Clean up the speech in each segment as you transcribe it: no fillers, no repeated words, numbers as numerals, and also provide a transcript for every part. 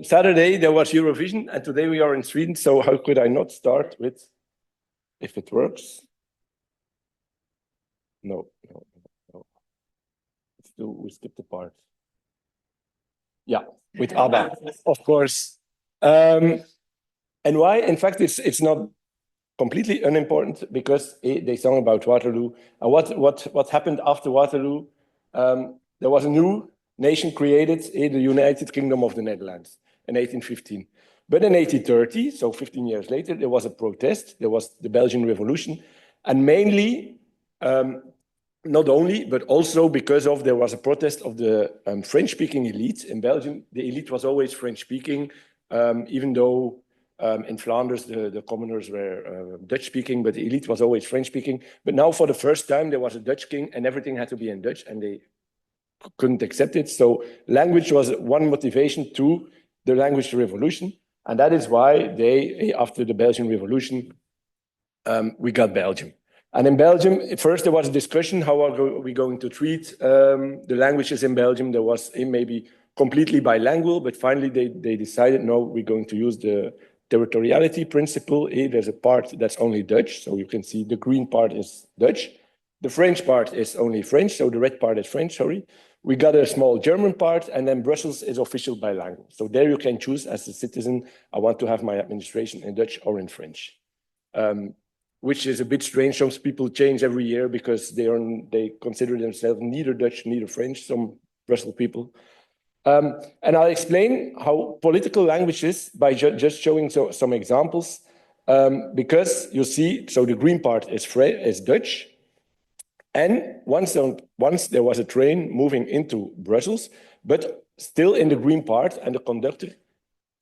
Saturday there was Eurovision, and today we are in Sweden. So how could I not start with, if it works? No. We skip the part. Yeah, with ABBA, of course. And why? In fact, it's not completely unimportant because they sung about Waterloo. And what happened after Waterloo? There was a new nation created, the United Kingdom of the Netherlands, in 1815. But in 1830, so 15 years later, there was a protest. There was the Belgian Revolution, and mainly, not only, but also because there was a protest of the French-speaking elite in Belgium. The elite was always French-speaking, even though in Flanders, the commoners were Dutch-speaking, but the elite was always French-speaking. But now, for the first time, there was a Dutch king, and everything had to be in Dutch, and they couldn't accept it. So language was one motivation to the language revolution, and that is why after the Belgian Revolution, we got Belgium. And in Belgium, first there was a discussion, how are we going to treat the languages in Belgium? There was maybe completely bilingual, but finally they decided, no, we're going to use the territoriality principle. There's a part that's only Dutch, so you can see the green part is Dutch. The French part is only French, so the red part is French, sorry. We got a small German part, and then Brussels is official bilingual. So there you can choose as a citizen, I want to have my administration in Dutch or in French. Which is a bit strange. Some people change every year because they consider themselves neither Dutch, neither French, some Brussels people. And I'll explain how political language is by just showing some examples. Because you see, so the green part is Dutch. And once there was a train moving into Brussels, but still in the green part, and the conductor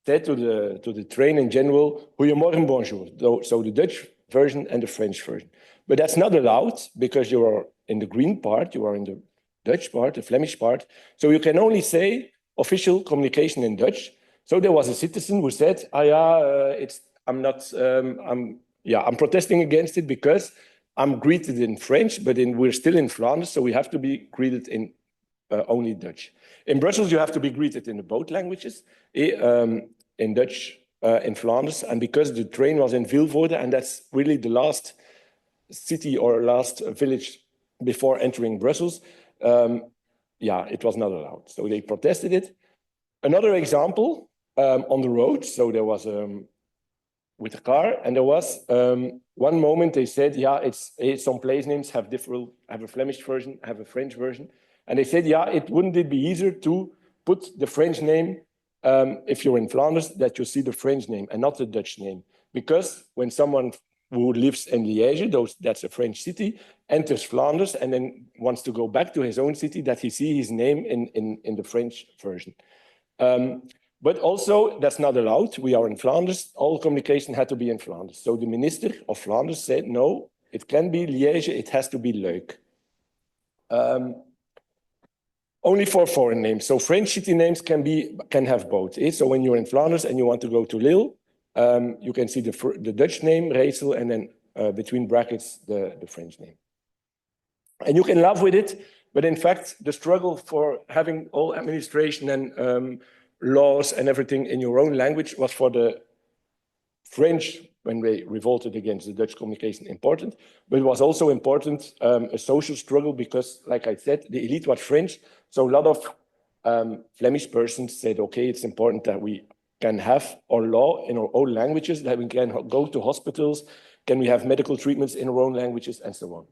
said to the train in general, "Goedemorgen, bonjour." So the Dutch version and the French version. But that's not allowed because you are in the green part, you are in the Dutch part, the Flemish part. So you can only say official communication in Dutch. So there was a citizen who said, I'm protesting against it because I'm greeted in French, but we're still in Flanders, so we have to be greeted in only Dutch. In Brussels, you have to be greeted in both languages, in Dutch, in Flanders, and because the train was in Vilvoorde, and that's really the last city or last village before entering Brussels, it was not allowed. So they protested it. Another example, on the road, so there was with a car, and there was one moment they said, some place names have a Flemish version, have a French version, and they said, wouldn't it be easier to put the French name if you're in Flanders, that you see the French name and not the Dutch name? Because when someone who lives in Liège, that's a French city, enters Flanders and then wants to go back to his own city, that he sees his name in the French version. But also, that's not allowed. We are in Flanders. All communication had to be in Flanders. So the minister of Flanders said, no, it can be Liège, it has to be Luik. Only for foreign names. So French city names can have both. So when you're in Flanders and you want to go to Lille, you can see the Dutch name, Rijssel, and then between brackets, the French name. And you can laugh with it, but in fact, the struggle for having all administration and laws and everything in your own language was for the French, when they revolted against the Dutch communication, important, but it was also important, a social struggle, because, like I said, the elite was French, so a lot of Flemish persons said, okay, it's important that we can have our law in our own languages, that we can go to hospitals, can we have medical treatments in our own languages, and so on.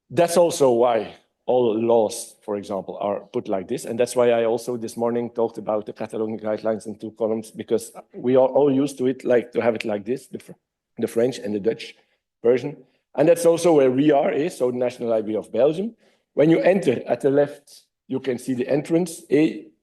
That's also why all laws, for example, are put like this. And that's why I also this morning talked about the Catalonian guidelines in 2 columns, because we are all used to it, like to have it like this, the French and the Dutch version. And that's also where we are, so the National Library of Belgium. When you enter at the left, you can see the entrance.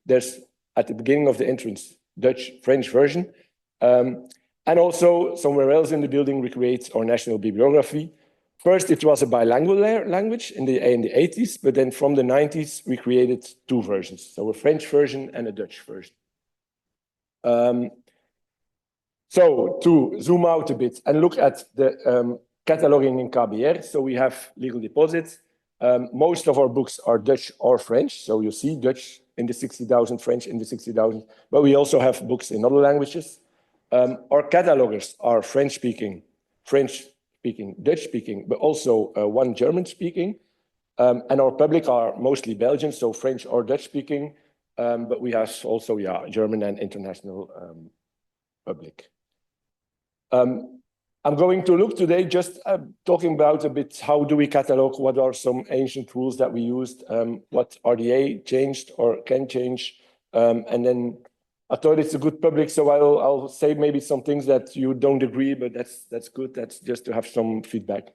There's at the beginning of the entrance, Dutch, French version. And also somewhere else in the building, we create our national bibliography. First, it was a bilingual language in the 80s, but then from the 90s, we created 2 versions. So a French version and a Dutch version. So to zoom out a bit and look at the cataloging in KBR. So we have legal deposits, Most of our books are Dutch or French. So you see Dutch in the 60,000, French in the 60,000, but we also have books in other languages. Our catalogers are French-speaking, Dutch-speaking, but also one German-speaking. And our public are mostly Belgian, so French or Dutch-speaking, but we have also, German and international public. I'm going to look today just talking about a bit how do we catalog, what are some ancient rules that we used, what RDA changed or can change, and then I thought it's a good public, so I'll say maybe some things that you don't agree, but that's good. That's just to have some feedback.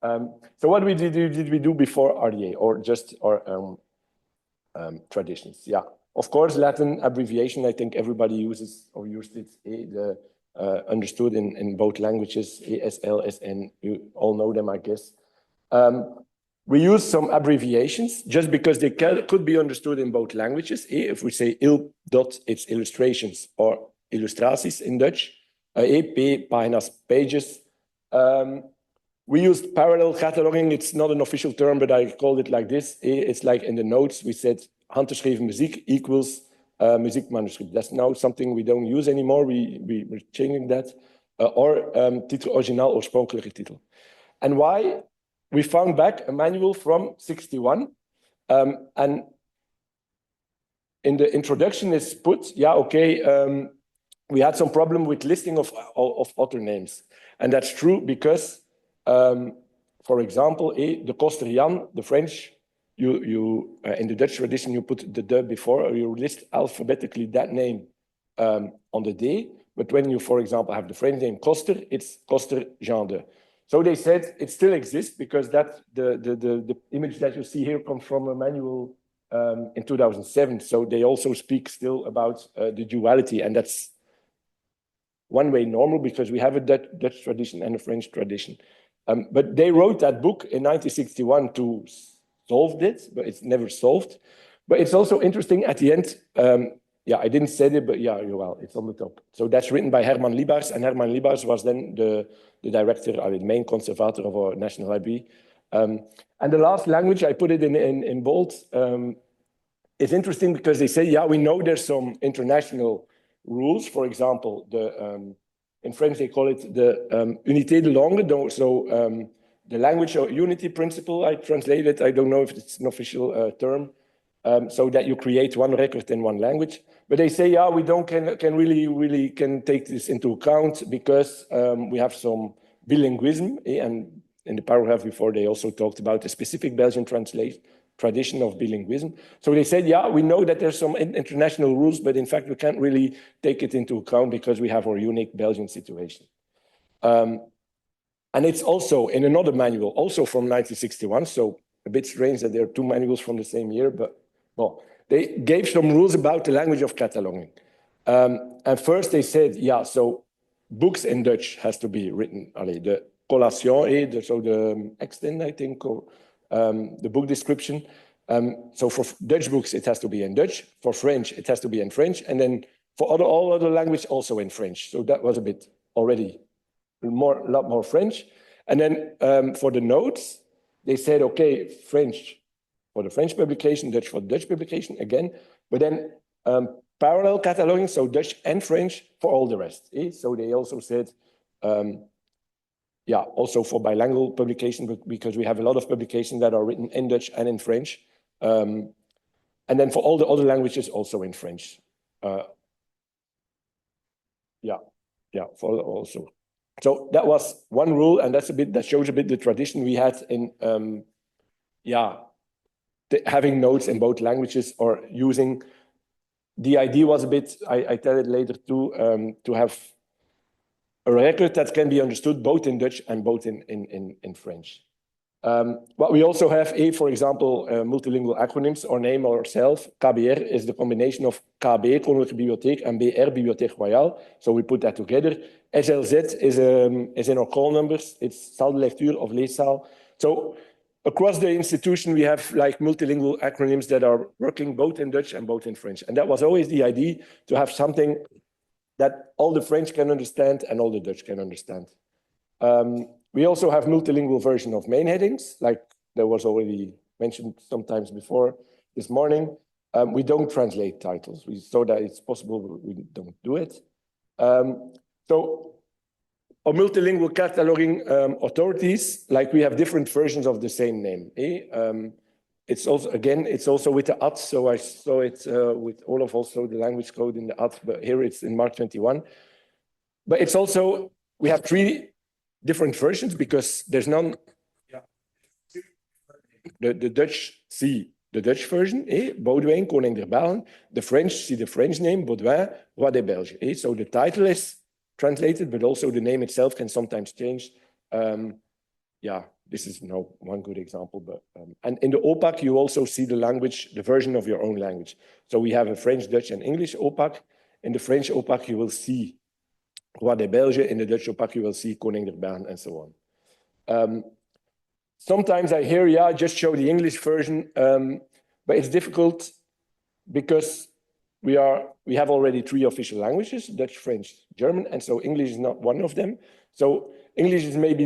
So what did we do before RDA or just our traditions? Yeah, of course, Latin abbreviation. I think everybody uses or used it. Understood in both languages, ASL, SN, you all know them, I guess. We use some abbreviations just because they could be understood in both languages. If we say il dot, it's illustrations or illustraties in Dutch. P, páginas, pages. We used parallel cataloging. It's not an official term, but I called it like this. It's like in the notes, we said handgeschreven muziek equals muziekmanuscript. That's now something we don't use anymore. We're changing that. Or titel originaal, oorspronkelijke titel. And why? We found back a manual from 61. And in the introduction is put, we had some problem with listing of author names. And that's true because, for example, the Koster Jan, the French, you in the Dutch tradition, you put the de before, or you list alphabetically that name on the day. But when you, for example, have the French name Koster, it's Koster Jean de. So they said it still exists because that the image that you see here comes from a manual in 2007. So they also speak still about the duality, and that's one way normal because we have a Dutch tradition and a French tradition. But they wrote that book in 1961 to solve it, but it's never solved. But it's also interesting at the end. I didn't say it, but well, it's on the top. So that's written by Herman Libaars, and Herman Libaars was then the director, the main conservator of our National Library. And the last language, I put it in bold. It's interesting because they say, we know there's some international rules. For example, in French, they call it the unité de langue. So the language or unity principle, I translated. I don't know if it's an official term. So that you create one record in one language. But they say, we don't can really take this into account because we have some bilinguism. And in the paragraph before, they also talked about the specific Belgian tradition of bilinguism. So they said, we know that there's some international rules, but in fact, we can't really take it into account because we have our unique Belgian situation. And it's also in another manual, also from 1961. So a bit strange that there are two manuals from the same year, but well, they gave some rules about the language of cataloging. And first they said, so books in Dutch has to be written, the collation, so the extent, I think, or the book description. So for Dutch books, it has to be in Dutch. For French, it has to be in French. And then for all other languages, also in French. So that was a bit already a lot more French. And then for the notes, they said, okay, French for the French publication, Dutch for the Dutch publication again, but then parallel cataloging, so Dutch and French for all the rest. So they also said, also for bilingual publication, but because we have a lot of publications that are written in Dutch and in French. And then for all the other languages, also in French. For also. So that was one rule, and that shows a bit the tradition we had in, having notes in both languages or using. The idea was a bit, I tell it later too, to have a record that can be understood both in Dutch and both in French. What we also have, for example, multilingual acronyms. Our name ourselves, KBR, is the combination of KB, Koninklijke Bibliotheek, and BR, Bibliothèque Royale. So we put that together. SLZ is in our call numbers. It's Saal de Lectuur of Leeszaal. So across the institution, we have like multilingual acronyms that are working both in Dutch and both in French. And that was always the idea, to have something that all the French can understand and all the Dutch can understand. We also have multilingual version of main headings, like there was already mentioned sometimes before this morning, we don't translate titles. We saw that it's possible, but we don't do it. So our multilingual cataloging authorities, like we have different versions of the same name. It's also, again, it's also with the AT, so I saw it with Olaf also, the language code in the AT, but here it's in Mark 21. But it's also, we have 3 different versions because there's none. The Dutch see the Dutch version, Baudouin, Koning der Belgen. The French see the French name, Baudouin, Roi des Belges. So the title is translated, but also the name itself can sometimes change. Yeah, this is one good example. But and in the OPAC, you also see the language, the version of your own language. So we have a French, Dutch, and English OPAC. In the French OPAC, you will see Roi des Belges. In the Dutch OPAC, you will see Koning der Belgen, and so on. Sometimes I hear, yeah, just show the English version, but it's difficult because we have already 3 official languages, Dutch, French, German, and so English is not one of them. So English is maybe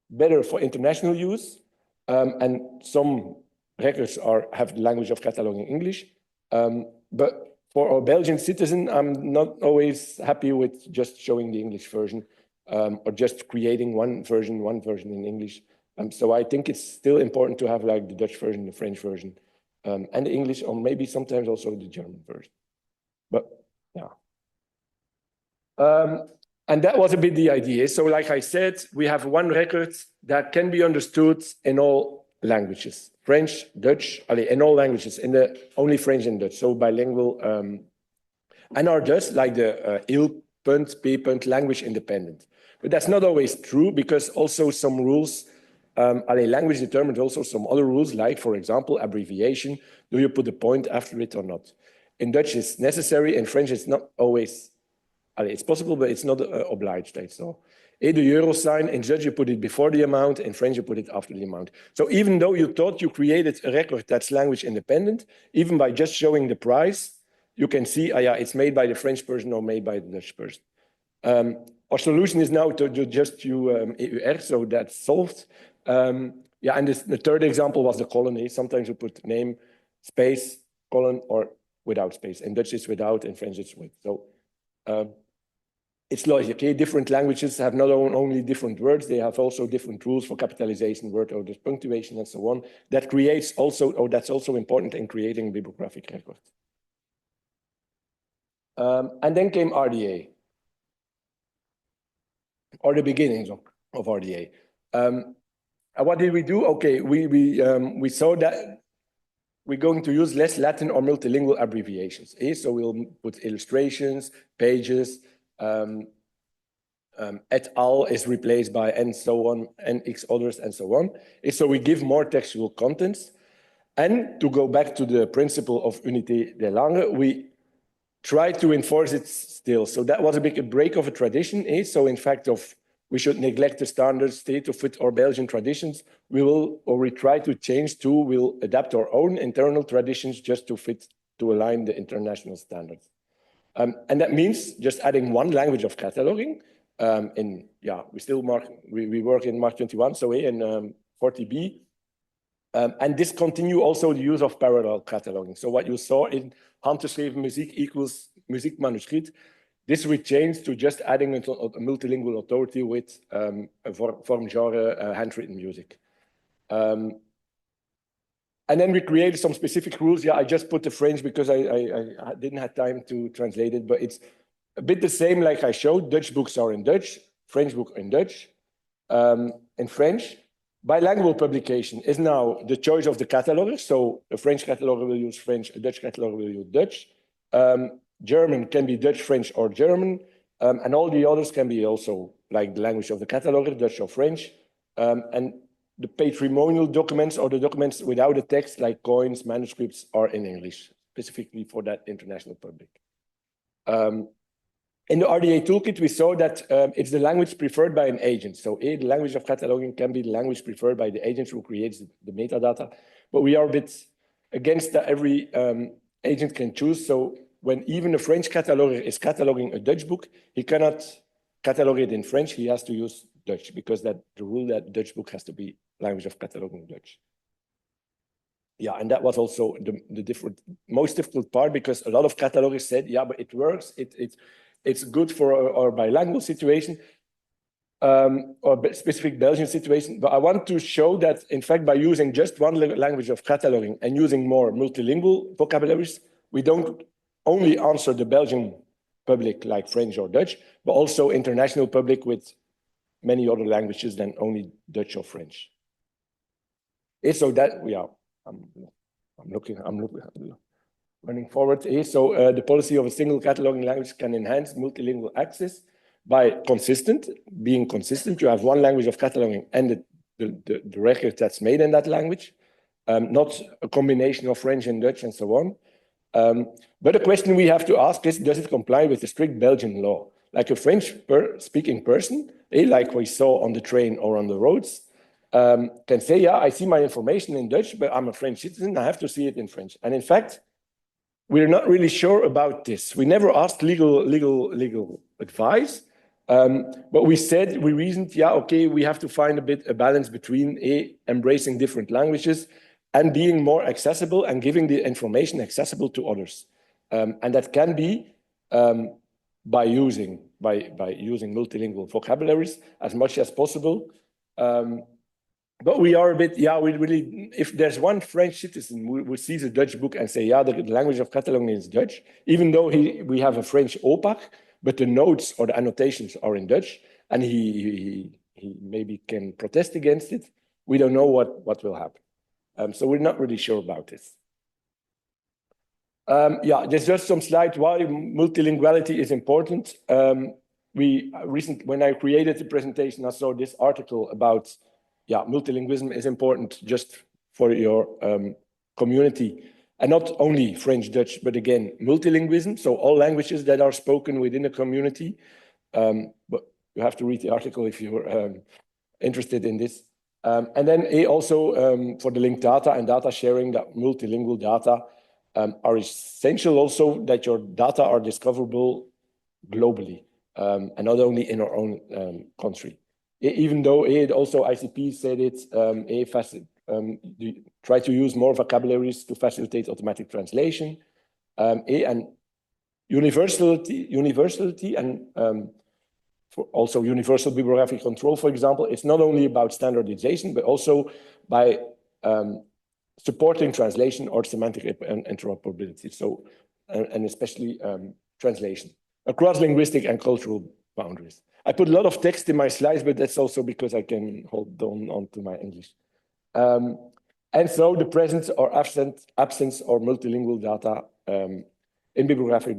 better for international use, and some records have the language of cataloging English. But for our Belgian citizen, I'm not always happy with just showing the English version or just creating one version in English. So I think it's still important to have like the Dutch version, the French version, and the English, or maybe sometimes also the German version. But yeah. And that was a bit the idea. So like I said, we have one record that can be understood in all languages, French, Dutch, in all languages, only French and Dutch, so bilingual. And are just like the il-punt, p-punt, language independent. But that's not always true because also some rules, language determines also some other rules, like, for example, abbreviation. Do you put a point after it or not? In Dutch, it's necessary. In French, it's not always, it's possible, but it's not obliged. Right? So, the euro sign, in Dutch, you put it before the amount. In French, you put it after the amount. So even though you thought you created a record that's language independent, even by just showing the price, you can see, yeah, it's made by the French person or made by the Dutch person. Our solution is now to just use EUR, so that's solved. Yeah, and the third example was the colon. Sometimes you put name, space, colon, or without space. In Dutch, it's without. In French, it's with. So it's logic. Okay? Different languages have not only different words, they have also different rules for capitalization, word orders, punctuation, and so on. That creates also, or that's also important in creating bibliographic records. And then came RDA, or the beginnings of RDA. What did we do? Okay, we saw that we're going to use less Latin or multilingual abbreviations. So we'll put illustrations, pages, et al is replaced by and so on, and x others, and so on. So we give more textual contents. And to go back to the principle of unité de langue, we try to enforce it still. So that was a big break of a tradition. So in fact, we should neglect the standards to fit our Belgian traditions. We try to change we'll adapt our own internal traditions just to align the international standards. And that means just adding one language of cataloging. We work in Mark 21, so in 40b. And discontinue also the use of parallel cataloging. So what you saw in handgeschreven muziek equals muziekmanuscript, this we changed to just adding a multilingual authority with form genre handwritten music. And then we created some specific rules. Yeah, I just put the French because I didn't have time to translate it, but it's a bit the same like I showed. Dutch books are in Dutch, French book in Dutch. In French, bilingual publication is now the choice of the cataloger. So a French cataloger will use French, a Dutch cataloger will use Dutch. German can be Dutch, French, or German. And all the others can be also like the language of the cataloger, Dutch or French. And the patrimonial documents or the documents without a text like coins, manuscripts are in English, specifically for that international public. In the RDA toolkit, we saw that it's the language preferred by an agent. So the language of cataloging can be the language preferred by the agent who creates the metadata. But we are a bit against that every agent can choose. So when even a French cataloger is cataloging a Dutch book, he cannot catalog it in French. He has to use Dutch because the rule that Dutch book has to be language of cataloging Dutch. yeah, and that was also the most difficult part, because a lot of catalogers said, yeah, but it works, it's good for our bilingual situation, or specific Belgian situation. But I want to show that, in fact, by using just one language of cataloging and using more multilingual vocabularies, we don't only answer the Belgian public like French or Dutch, but also international public with many other languages than only Dutch or French. So that, yeah, I'm running forward. So the policy of a single cataloging language can enhance multilingual access by being consistent. You have one language of cataloging and the record that's made in that language, not a combination of French and Dutch and so on. But the question we have to ask is, does it comply with the strict Belgian law? Like a French-speaking person, like we saw on the train or on the roads, can say, yeah, I see my information in Dutch, but I'm a French citizen, I have to see it in French. And in fact, we're not really sure about this. We never asked legal advice, but we reasoned, yeah, okay, we have to find a balance between embracing different languages and being more accessible and giving the information accessible to others. And that can be by using multilingual vocabularies as much as possible. But we are a bit, yeah, we really, if there's one French citizen who sees a Dutch book and say, yeah, the language of Catalan is Dutch, even though we have a French OPAC, but the notes or the annotations are in Dutch, and he maybe can protest against it, we don't know what will happen. So we're not really sure about this. Yeah, there's just some slides why multilinguality is important. When I created the presentation, I saw this article about, yeah, multilingualism is important just for your community, and not only French, Dutch, but again, multilingualism, so all languages that are spoken within a community. But you have to read the article if you're interested in this. And then also for the linked data and data sharing, that multilingual data are essential also, that your data are discoverable globally, and not only in our own country. Even though also ICP said it, try to use more vocabularies to facilitate automatic translation, and universality and also universal bibliographic control, for example. It's not only about standardization, but also by supporting translation or semantic interoperability. So, and especially translation across linguistic and cultural boundaries. I put a lot of text in my slides, but that's also because I can hold on to my English. And so the presence or absence or multilingual data in bibliographic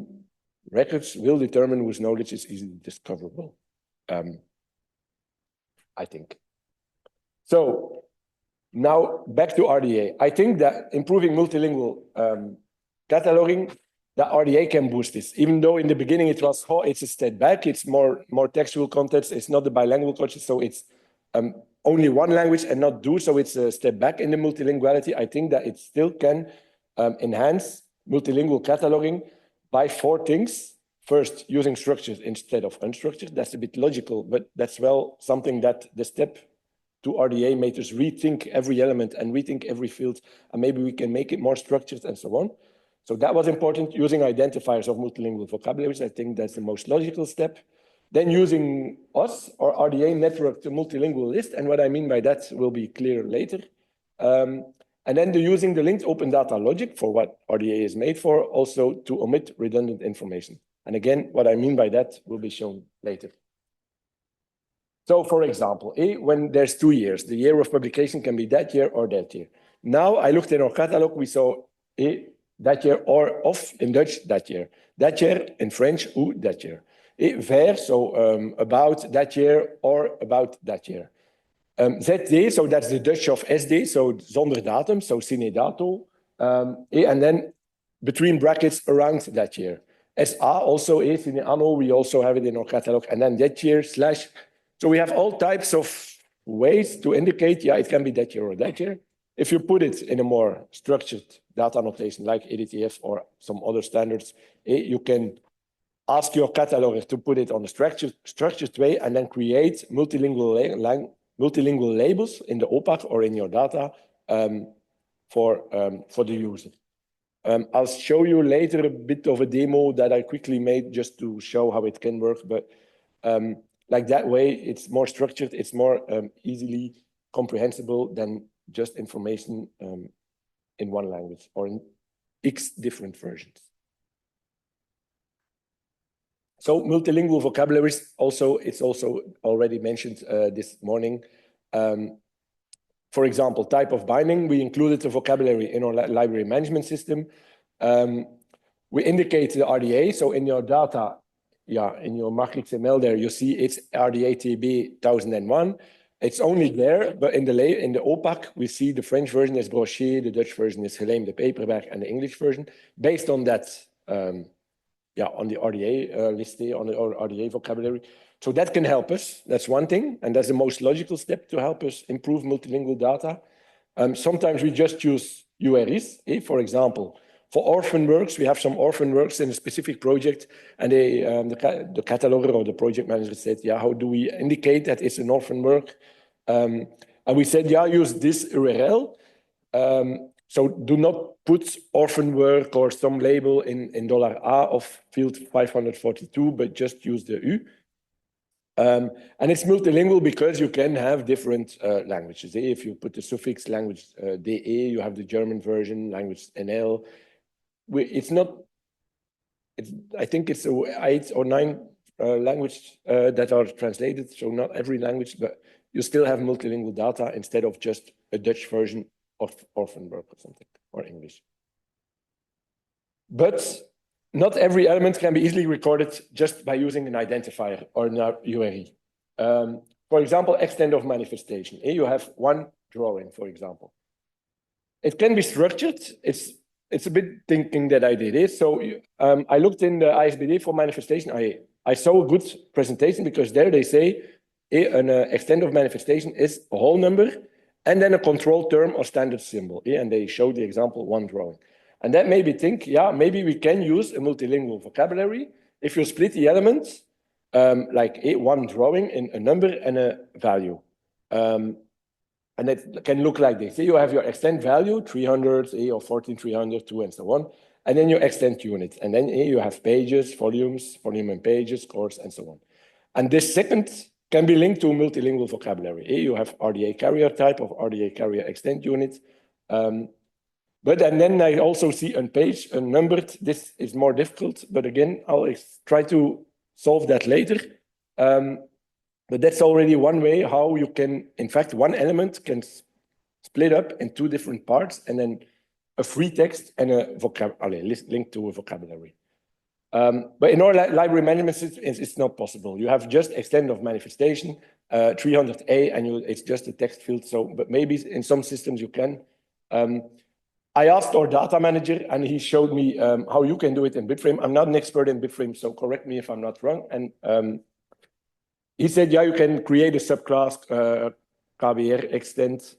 records will determine whose knowledge is easily discoverable, I think. So now back to RDA. I think that improving multilingual cataloging, the RDA can boost this. Even though in the beginning it was, oh, it's a step back, it's more textual context, it's not the bilingual context, so it's only one language and not do, so it's a step back in the multilinguality. I think that it still can enhance multilingual cataloging by 4 things. First, using structures instead of unstructured. That's a bit logical, but that's well something that the step to RDA made us rethink every element and rethink every field, and maybe we can make it more structured and so on. So that was important. Using identifiers of multilingual vocabularies, I think that's the most logical step. Then using us or RDA network to multilingual list, and what I mean by that will be clear later. And then using the linked open data logic for what RDA is made for, also to omit redundant information. And again, what I mean by that will be shown later. So for example, when there's 2 years, the year of publication can be that year or that year. Now I looked in our catalog, we saw that year or of in Dutch, that year. That year in French, ou that year. Vers, so about that year or about that year. ZD, so that's the Dutch of SD, so zonder datum, so sine dato. And then between brackets around that year. SA also is in anno, we also have it in our catalog, and then that year slash. So we have all types of ways to indicate, yeah, it can be that year or that year. If you put it in a more structured data notation like EDTF or some other standards, you can ask your cataloger to put it on a structured way and then create multilingual labels in the OPAC or in your data for the user. I'll show you later a bit of a demo that I quickly made just to show how it can work, but like that way, it's more structured, it's more easily comprehensible than just information in one language or in X different versions. So multilingual vocabularies, it's also already mentioned this morning. For example, type of binding, we included the vocabulary in our library management system. We indicate the RDA, so in your data, in your matrix ML there, you see it's RDA TB 1001. It's only there, but in the OPAC, we see the French version is Brochet, the Dutch version is Geleem, the paperback, and the English version. Based on that, on the RDA list, on the RDA vocabulary. So that can help us. That's one thing, and that's the most logical step to help us improve multilingual data. Sometimes we just use URIs. For example, for orphan works, we have some orphan works in a specific project, and the cataloger or the project manager said, how do we indicate that it's an orphan work? And we said, use this URL. So do not put orphan work or some label in $A of field 542, but just use the U. And it's multilingual because you can have different languages. If you put the suffix language DE, you have the German version, language NL. I think it's 8 or 9 languages that are translated, so not every language, but you still have multilingual data instead of just a Dutch version of orphan work or something, or English. But not every element can be easily recorded just by using an identifier or an URI. For example, extent of manifestation. You have one drawing, for example. It can be structured. It's a bit thinking that I did. So I looked in the ISBD for manifestation. I saw a good presentation because there they say an extent of manifestation is a whole number and then a control term or standard symbol. And they showed the example, one drawing. And that made me think, maybe we can use a multilingual vocabulary if you split the elements, like one drawing in a number and a value. And it can look like this. You have your extent value, 300, or 14300, 2, and so on. And then your extent unit. And then you have pages, volumes, volume and pages, scores, and so on. And this second can be linked to multilingual vocabulary. You have RDA carrier type of RDA carrier extent unit. But and then I also see on page unnumbered. This is more difficult, but again, I'll try to solve that later. But that's already one way how you can, in fact, one element can split up in 2 different parts and then a free text and a vocabulary linked to a vocabulary. But in our library management system, it's not possible. You have just extent of manifestation, 300A, and it's just a text field. So, but maybe in some systems you can. I asked our data manager, and he showed me how you can do it in Bitframe. I'm not an expert in Bitframe, so correct me if I'm not wrong. And he said, you can create a subclass, KBR extent.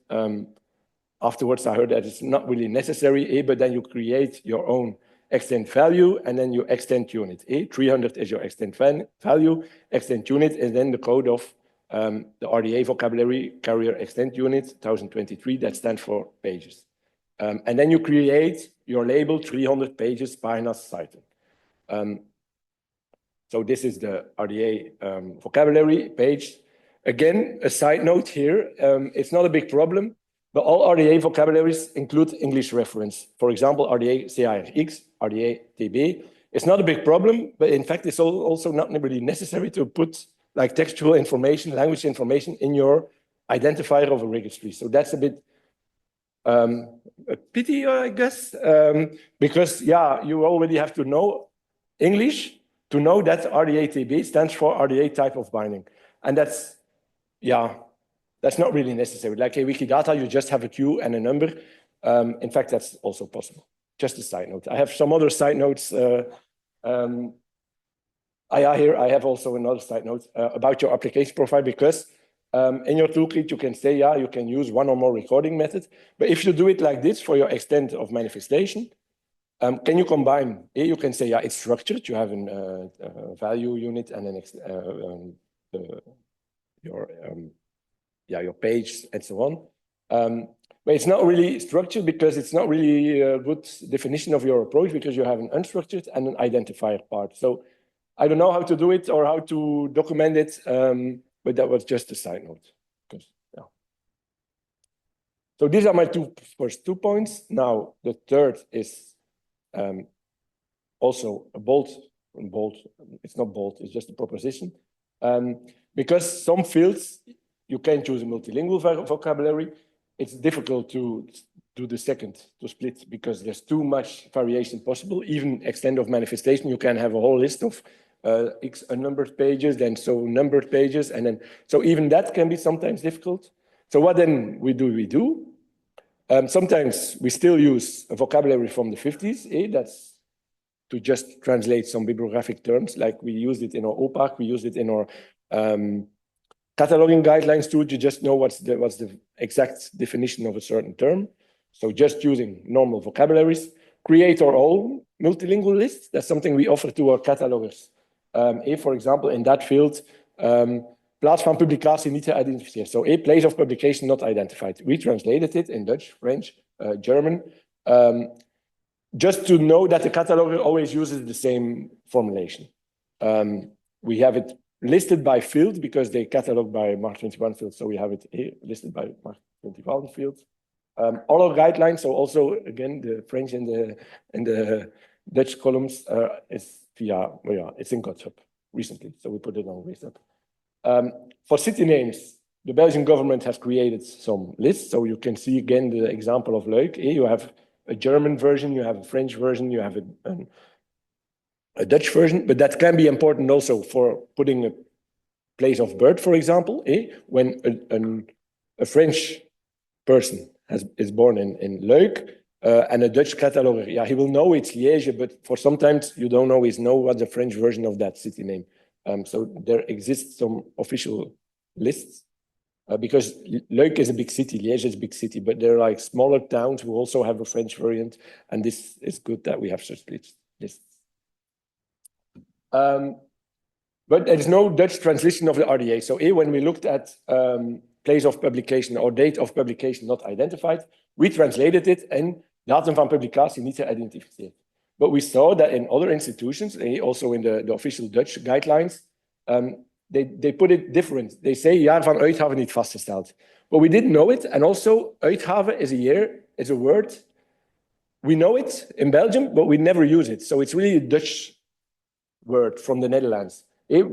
Afterwards, I heard that it's not really necessary, but then you create your own extent value, and then your extent unit. 300 is your extent value, extent unit, and then the code of the RDA vocabulary carrier extent unit, 1023, that stands for pages. And then you create your label 300 pages, páginas, Seiten. So this is the RDA vocabulary page. Again, a side note here, it's not a big problem, but all RDA vocabularies include English reference. For example, RDA CIRX, RDA TB. It's not a big problem, but in fact, it's also not really necessary to put like textual information, language information in your identifier of a registry. So that's a bit a pity, I guess, because you already have to know English to know that RDA-TB stands for RDA type of binding. And that's not really necessary. Like a Wikidata, you just have a queue and a number. In fact, that's also possible. Just a side note. I have some other side notes. Here I have also another side note about your application profile, because in your toolkit, you can say, you can use one or more recording methods. But if you do it like this for your extent of manifestation, can you combine? You can say, it's structured. You have a value unit and an your page and so on. But it's not really structured because it's not really a good definition of your approach because you have an unstructured and an identifier part. So I don't know how to do it or how to document it, but that was just a side note. Yeah. So these are my first 2 points. Now, the third is also a bold, it's not bold, it's just a proposition. Because some fields, you can choose a multilingual vocabulary. It's difficult to do the second, to split, because there's too much variation possible. Even extent of manifestation, you can have a whole list of X unnumbered pages, then so numbered pages, and then, so even that can be sometimes difficult. So what then we do? Sometimes we still use a vocabulary from the 50s, that's to just translate some bibliographic terms, like we used it in our OPAC, we used it in our cataloging guidelines too, to just know what's the exact definition of a certain term. So just using normal vocabularies, create our own multilingual lists. That's something we offer to our catalogers. For example, in that field, plaats van publicatie niet geïdentificeerd. So a place of publication not identified. We translated it in Dutch, French, German, just to know that the cataloger always uses the same formulation. We have it listed by field because they catalog by Mark 21 field, so we have it here listed by Mark 21 field. All our guidelines, so also again the French and the Dutch columns is via, well, yeah, it's in GitHub recently, so we put it on GitHub. For city names, the Belgian government has created some lists, so you can see again the example of Lowagie. You have a German version, you have a French version, you have a Dutch version, but that can be important also for putting a place of birth, for example. When a French person is born in Luik, and a Dutch cataloger, yeah, he will know it's Liège, but for sometimes you don't always know what the French version of that city name. So there exists some official lists. Because Luik is a big city, Liège is a big city, but there are like smaller towns who also have a French variant, and this is good that we have such lists. But there is no Dutch translation of the RDA. So when we looked at place of publication or date of publication not identified, we translated it and datum van publicatie niet geïdentificeerd. But we saw that in other institutions, also in the official Dutch guidelines, they put it different. They say jaar van uitgave niet vastgesteld. But we didn't know it. And also, uitgave is a year, it's a word. We know it in Belgium, but we never use it. So it's really a Dutch word from the Netherlands.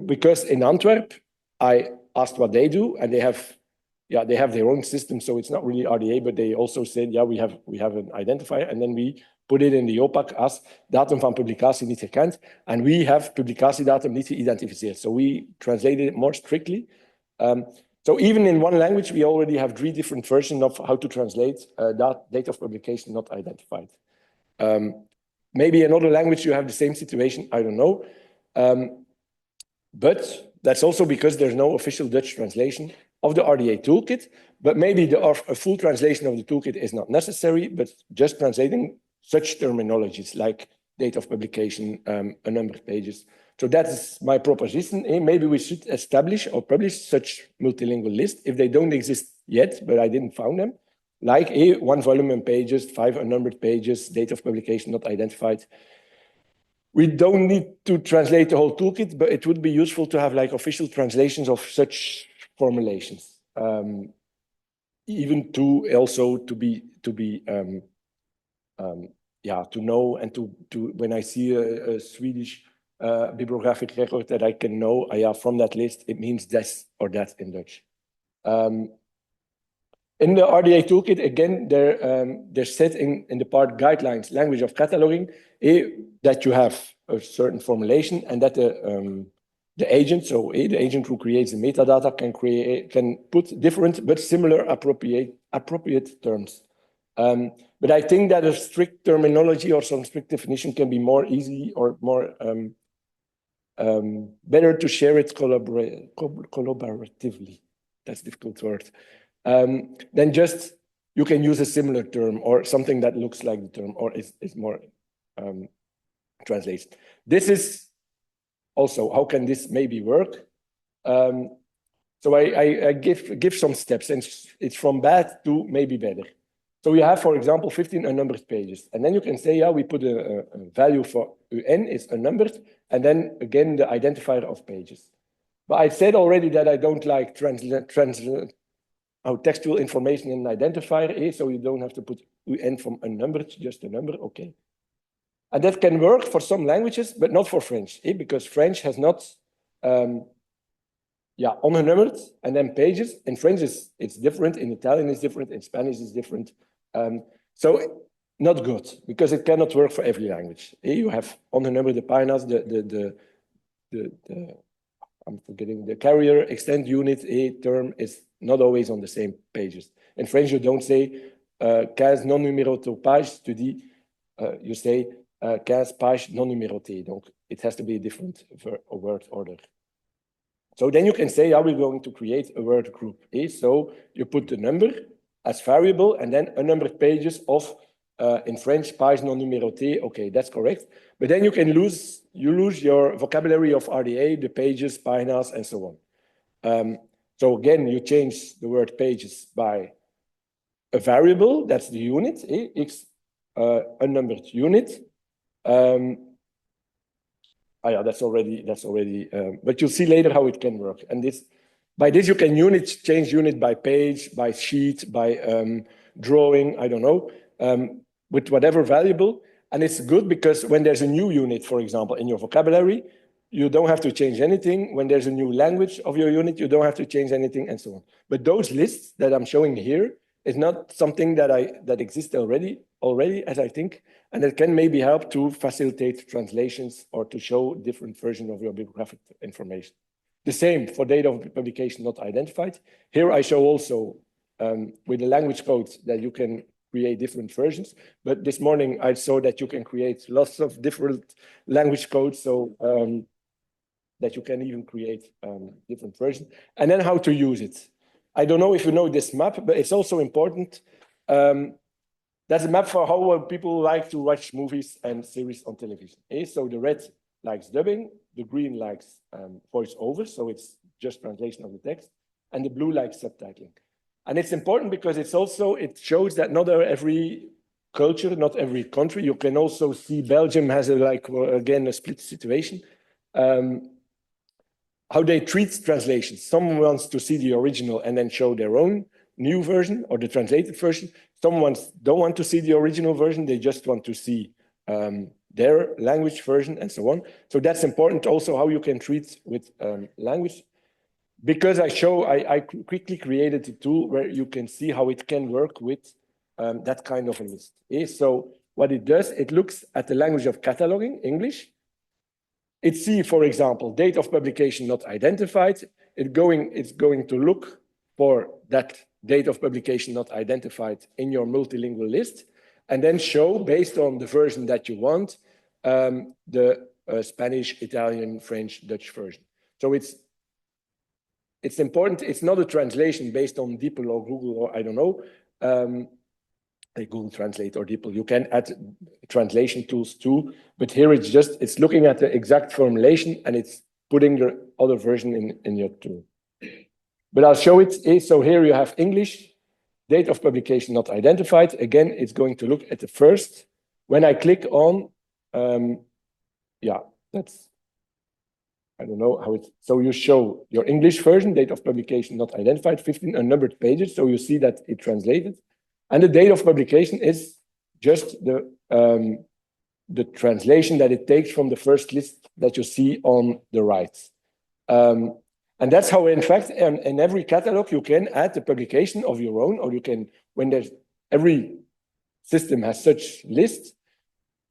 Because in Antwerp, I asked what they do, and they have their own system. So it's not really RDA, but they also said, yeah, we have an identifier, and then we put it in the OPAC as datum van publicatie niet gekend, and we have publicatiedatum niet geïdentificeerd. So we translated it more strictly. So even in one language, we already have 3 different versions of how to translate that date of publication not identified. Maybe in another language you have the same situation, I don't know. But that's also because there's no official Dutch translation of the RDA toolkit, but maybe a full translation of the toolkit is not necessary, but just translating such terminologies like date of publication, a number of pages. So that is my proposition. Maybe we should establish or publish such multilingual lists if they don't exist yet, but I didn't find them. Like 1 volume in pages, 5 unnumbered pages, date of publication not identified. We don't need to translate the whole toolkit, but it would be useful to have like official translations of such formulations. Even to also to know and to when I see a Swedish bibliographic record that I can know, from that list, it means this or that in Dutch. In the RDA toolkit, again, they're set in the part guidelines, language of cataloging, that you have a certain formulation and that the agent, so the agent who creates the metadata can put different but similar appropriate terms. But I think that a strict terminology or some strict definition can be more easy or more better to share it collaboratively. That's a difficult word. Then just you can use a similar term or something that looks like the term or is more translated. This is also how can this maybe work? So I give some steps, and it's from bad to maybe better. So you have, for example, 15 unnumbered pages. And then you can say, yeah, we put a value for UN is unnumbered, and then again, the identifier of pages. But I said already that I don't like textual information in an identifier, so you don't have to put UN from unnumbered, just a number, okay. And that can work for some languages, but not for French, because French has not, unnumbered and then pages. In French, it's different. In Italian, it's different. In Spanish, it's different. So not good, because it cannot work for every language. You have unnumbered páginas, I'm forgetting, the carrier extend unit, term is not always on the same pages. In French, you don't say 15 non numérotés pages, tu dis, you say 15 pages non numérotées. Donc, it has to be a different word order. So then you can say, we're going to create a word group. So you put the number as variable and then unnumbered pages of, in French, page non numérotée. Okay, that's correct. But then you can lose your vocabulary of RDA, the pages, páginas, and so on. So again, you change the word pages by a variable, that's the unit, x unnumbered unit. That's already, but you'll see later how it can work. And by this you can change unit by page, by sheet, by drawing, I don't know, with whatever variable. And it's good because when there's a new unit, for example, in your vocabulary, you don't have to change anything. When there's a new language of your unit, you don't have to change anything, and so on. But those lists that I'm showing here is not something that exists already, as I think, and it can maybe help to facilitate translations or to show different versions of your bibliographic information. The same for date of publication not identified. Here I show also with the language code that you can create different versions, but this morning I saw that you can create lots of different language codes, so that you can even create different versions. And then how to use it. I don't know if you know this map, but it's also important. That's a map for how people like to watch movies and series on television. So the red likes dubbing, the green likes voiceover, so it's just translation of the text, and the blue likes subtitling. And it's important because it shows that not every culture, not every country, you can also see Belgium has a split situation. How they treat translations. Some wants to see the original and then show their own new version or the translated version. Some don't want to see the original version. They just want to see their language version and so on. So that's important also how you can treat with language. Because I quickly created a tool where you can see how it can work with that kind of a list. So what it does, it looks at the language of cataloging, English. It sees, for example, date of publication not identified. It's going to look for that date of publication not identified in your multilingual list, and then show, based on the version that you want, the Spanish, Italian, French, Dutch version. So it's important. It's not a translation based on DeepL or Google or I don't know, Google Translate or DeepL. You can add translation tools too, but here it's looking at the exact formulation and it's putting the other version in your tool. But I'll show it. So here you have English, date of publication not identified. Again, it's going to look at the first. When I click on, that's, I don't know how it's, so you show your English version, date of publication not identified, 15 unnumbered pages. So you see that it translated. And the date of publication is just the translation that it takes from the first list that you see on the right. And that's how, in fact, in every catalog, you can add the publication of your own, or you can, every system has such lists,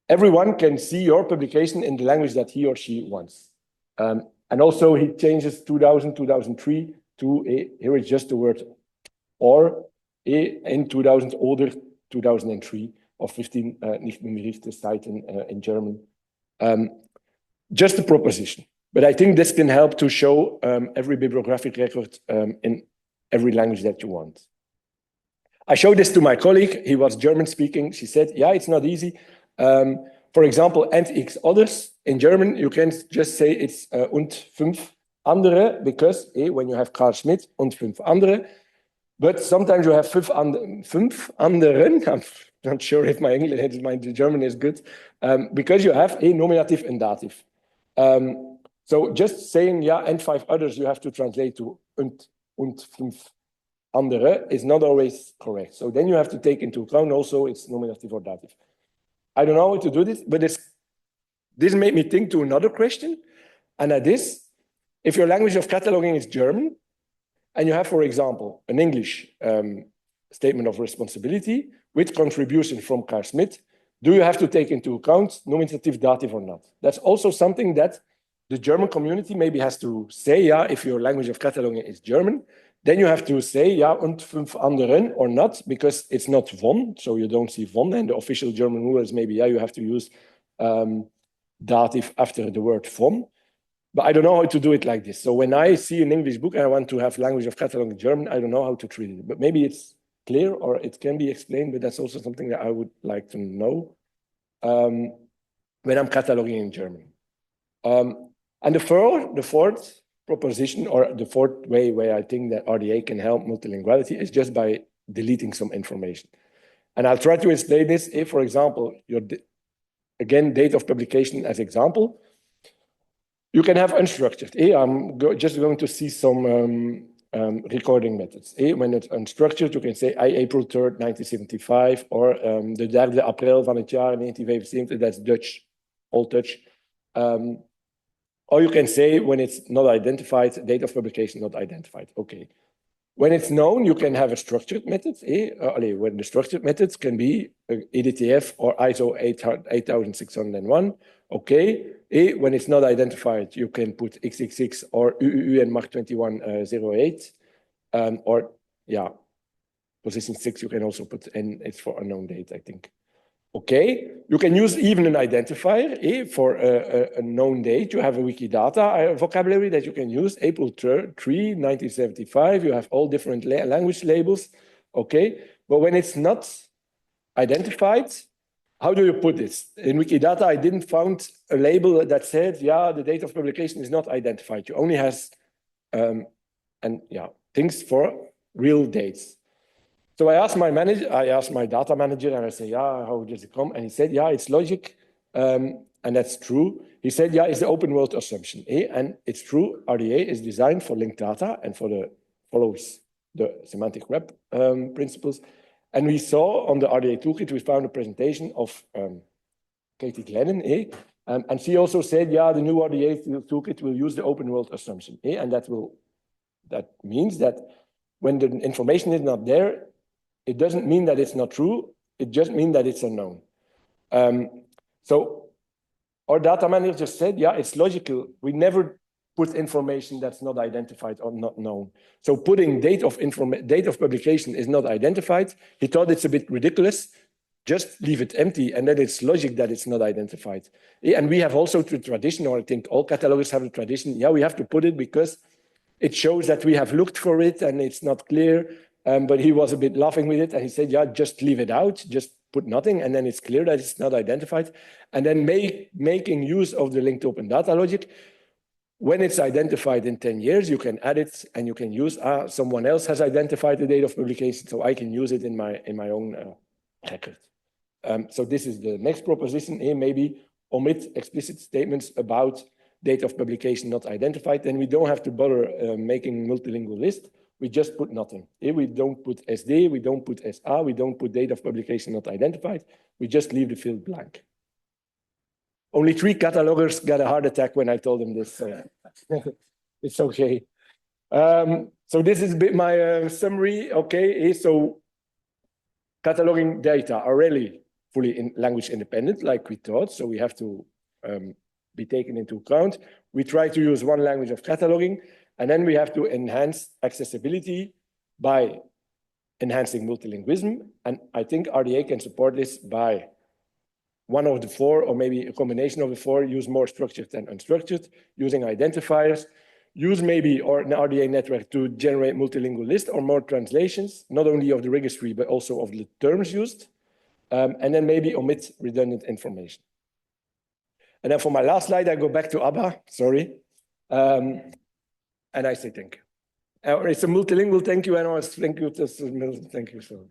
everyone can see your publication in the language that he or she wants. And also he changes 2000, 2003 to, here is just the word or, in 2000 oder 2003 of 15 nicht numerierte Seiten in German. Just a proposition. But I think this can help to show every bibliographic record in every language that you want. I showed this to my colleague. He was German speaking. She said, yeah, it's not easy. For example, and x others in German, you can just say it's und fünf andere, because when you have Carl Schmitt und fünf andere, But sometimes you have fünf anderen. I'm not sure if my German is good, because you have a nominative and dative. So just saying, yeah, and 5 others, you have to translate to und fünf andere is not always correct. So then you have to take into account also it's nominative or dative. I don't know how to do this, but this made me think to another question. And that is, if your language of cataloging is German, and you have, for example, an English statement of responsibility with contribution from Carl Smith, do you have to take into account nominative, dative or not? That's also something that the German community maybe has to say, yeah, if your language of cataloging is German, then you have to say, ja, und fünf anderen or not, because it's not von, so you don't see von, and the official German rule is maybe, yeah, you have to use dative after the word von. But I don't know how to do it like this. So when I see an English book and I want to have language of cataloging in German, I don't know how to treat it. But maybe it's clear or it can be explained, but that's also something that I would like to know when I'm cataloging in German. And the fourth proposition, or the fourth way where I think that RDA can help multilinguality is just by deleting some information. And I'll try to explain this. If, for example, again, date of publication as example, you can have unstructured. I'm just going to see some recording methods. When it's unstructured, you can say April 3rd, 1975, or de 3 april van het jaar 1975, that's Dutch, Old Dutch. Or you can say when it's not identified, date of publication not identified. Okay. When it's known, you can have a structured method. When the structured methods can be EDTF or ISO 8601. Okay. When it's not identified, you can put XXX or UUU and Mark 2108. Or yeah, position 6, you can also put N, it's for unknown date, I think. Okay, you can use even an identifier for a known date. You have a Wikidata vocabulary that you can use. April 3, 1975. You have all different language labels. Okay, but when it's not identified, how do you put this? In Wikidata, I didn't find a label that said, yeah, the date of publication is not identified. You only has things for real dates. So I asked my data manager, and I said, yeah, how does it come? And he said, yeah, it's logic, and that's true. He said, yeah, it's the open world assumption. And it's true, RDA is designed for linked data and follows the semantic web principles. And we saw on the RDA toolkit, we found a presentation of Katie Glennon, and she also said, yeah, the new RDA toolkit will use the open world assumption, and that means that when the information is not there, it doesn't mean that it's not true. It just means that it's unknown. So our data manager just said, yeah, it's logical. We never put information that's not identified or not known. So putting date of publication is not identified. He thought it's a bit ridiculous. Just leave it empty, and then it's logic that it's not identified. And we have also the tradition, or I think all catalogers have a tradition. Yeah, we have to put it because it shows that we have looked for it and it's not clear. But he was a bit laughing with it, and he said, yeah, just leave it out, just put nothing, and then it's clear that it's not identified. And then making use of the linked open data logic, when it's identified in 10 years, you can add it and you can use, someone else has identified the date of publication, so I can use it in my own record. So this is the next proposition, maybe omit explicit statements about date of publication not identified, then we don't have to bother making multilingual list. We just put nothing. We don't put SD, we don't put SA, we don't put date of publication not identified. We just leave the field blank. Only 3 catalogers got a heart attack when I told them this. It's okay. So this is a bit my summary. Okay, so cataloging data are really fully language independent, like we thought. So we have to be taken into account. We try to use one language of cataloging. And then we have to enhance accessibility by enhancing multilingualism. And I think RDA can support this by one of the 4, or maybe a combination of the 4, use more structured and unstructured, using identifiers, use maybe an RDA network to generate multilingual list or more translations, not only of the registry, but also of the terms used, and then maybe omit redundant information. And then for my last slide, I go back to ABBA, sorry. And I say thank you. Or it's a multilingual thank you, and thank you. Thank you. So.